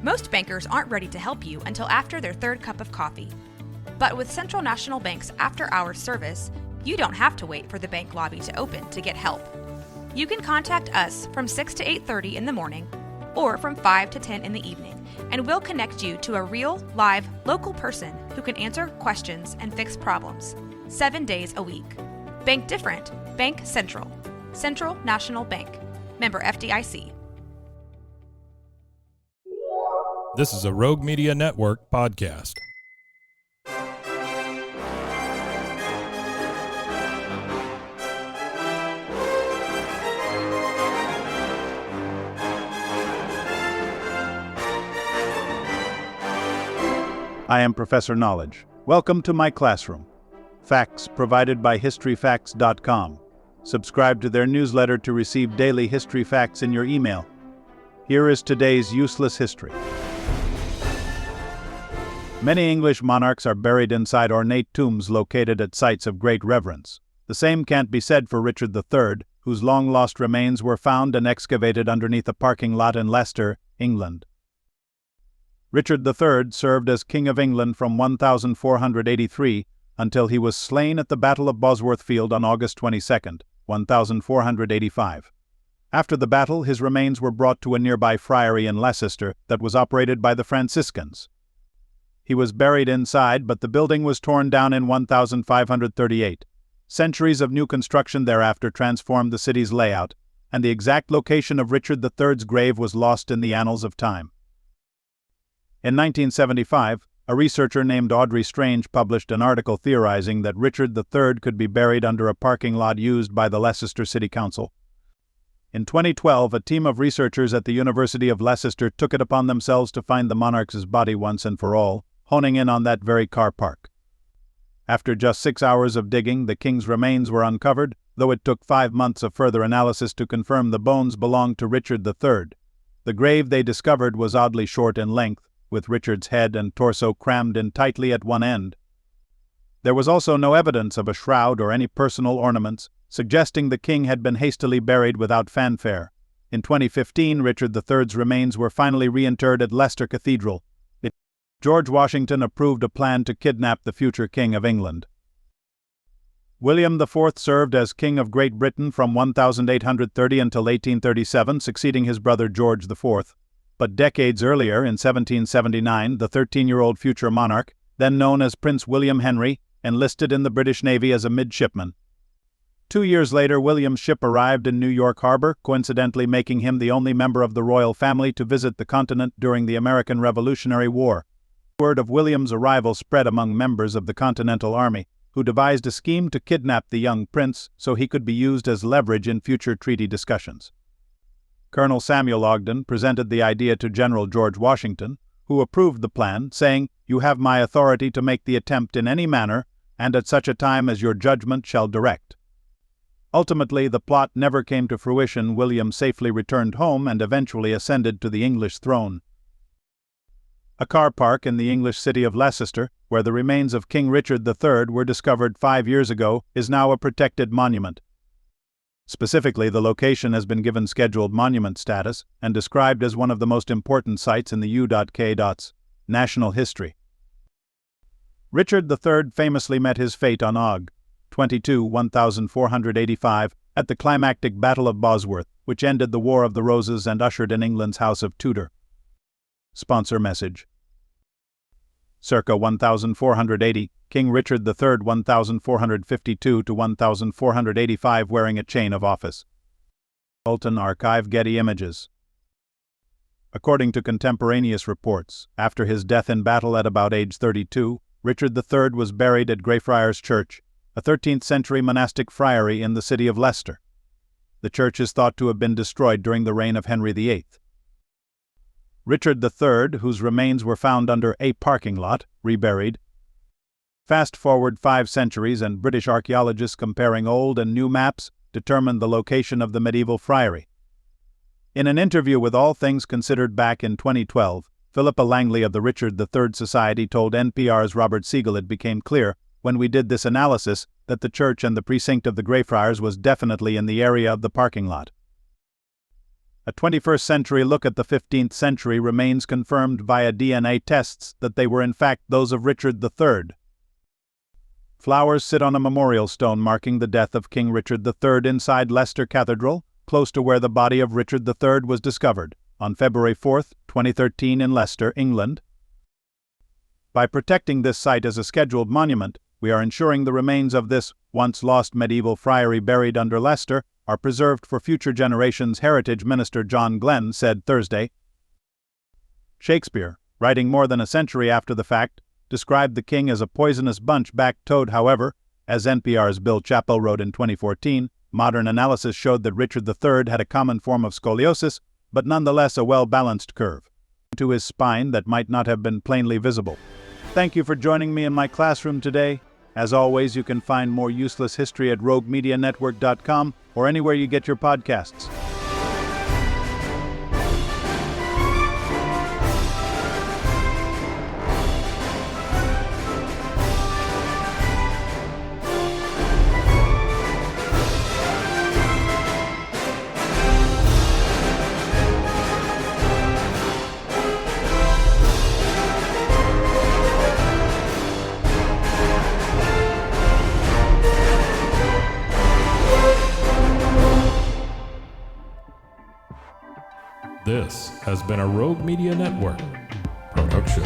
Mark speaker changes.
Speaker 1: Most bankers aren't ready to help you until after their third cup of coffee. But with Central National Bank's after-hours service, you don't have to wait for the bank lobby to open to get help. You can contact us from 6 to 8:30 in the morning or from 5 to 10 in the evening, and we'll connect you to a real, live, local person who can answer questions and fix problems 7 days a week. Bank different. Bank Central. Central National Bank. Member FDIC.
Speaker 2: This is a Rogue Media Network podcast.
Speaker 3: I am Professor Knowledge. Welcome to my classroom. Facts provided by historyfacts.com. Subscribe to their newsletter to receive daily history facts in your email. Here is today's useless history. Many English monarchs are buried inside ornate tombs located at sites of great reverence. The same can't be said for Richard III, whose long-lost remains were found and excavated underneath a parking lot in Leicester, England. Richard III served as King of England from 1483 until he was slain at the Battle of Bosworth Field on August 22, 1485. After the battle, his remains were brought to a nearby friary in Leicester that was operated by the Franciscans. He was buried inside, but the building was torn down in 1538. Centuries of new construction thereafter transformed the city's layout, and the exact location of Richard III's grave was lost in the annals of time. In 1975, a researcher named Audrey Strange published an article theorizing that Richard III could be buried under a parking lot used by the Leicester City Council. In 2012, a team of researchers at the University of Leicester took it upon themselves to find the monarch's body once and for all, honing in on that very car park. After just 6 hours of digging, the king's remains were uncovered, though it took 5 months of further analysis to confirm the bones belonged to Richard III. The grave they discovered was oddly short in length, with Richard's head and torso crammed in tightly at one end. There was also no evidence of a shroud or any personal ornaments, suggesting the king had been hastily buried without fanfare. In 2015, Richard III's remains were finally reinterred at Leicester Cathedral. George Washington approved a plan to kidnap the future King of England. William IV served as King of Great Britain from 1830 until 1837, succeeding his brother George IV. But decades earlier, in 1779, the 13-year-old future monarch, then known as Prince William Henry, enlisted in the British Navy as a midshipman. 2 years later, William's ship arrived in New York Harbor, coincidentally making him the only member of the royal family to visit the continent during the American Revolutionary War. Word of William's arrival spread among members of the Continental Army, who devised a scheme to kidnap the young prince so he could be used as leverage in future treaty discussions. Colonel Samuel Ogden presented the idea to General George Washington, who approved the plan, saying, "You have my authority to make the attempt in any manner, and at such a time as your judgment shall direct." Ultimately, the plot never came to fruition. William safely returned home and eventually ascended to the English throne. A car park in the English city of Leicester, where the remains of King Richard III were discovered 5 years ago, is now a protected monument. Specifically, the location has been given scheduled monument status and described as one of the most important sites in the U.K.'s national history. Richard III famously met his fate on Aug. 22, 1485, at the climactic Battle of Bosworth, which ended the War of the Roses and ushered in England's House of Tudor. Sponsor message. Circa 1480, King Richard III 1452 to 1485 wearing a chain of office. Bolton Archive Getty Images. According to contemporaneous reports, after his death in battle at about age 32, Richard III was buried at Greyfriars Church, a 13th-century monastic friary in the city of Leicester. The church is thought to have been destroyed during the reign of Henry VIII. Richard III, whose remains were found under a parking lot, reburied. Fast forward 5 centuries and British archaeologists comparing old and new maps determined the location of the medieval friary. In an interview with All Things Considered back in 2012, Philippa Langley of the Richard III Society told NPR's Robert Siegel it became clear, when we did this analysis, that the church and the precinct of the Greyfriars was definitely in the area of the parking lot. A 21st century look at the 15th century remains confirmed via DNA tests that they were in fact those of Richard III. Flowers sit on a memorial stone marking the death of King Richard III inside Leicester Cathedral, close to where the body of Richard III was discovered, on February 4, 2013 in Leicester, England. By protecting this site as a scheduled monument, we are ensuring the remains of this once-lost medieval friary buried under Leicester are preserved for future generations, Heritage Minister John Glenn said Thursday. Shakespeare, writing more than a century after the fact, described the king as a poisonous bunchback toad. However, as NPR's Bill Chappell wrote in 2014, modern analysis showed that Richard III had a common form of scoliosis, but nonetheless a well-balanced curve to his spine that might not have been plainly visible. Thank you for joining me in my classroom today. As always, you can find more useless history at roguemedianetwork.com or anywhere you get your podcasts.
Speaker 2: This has been a Rogue Media Network production.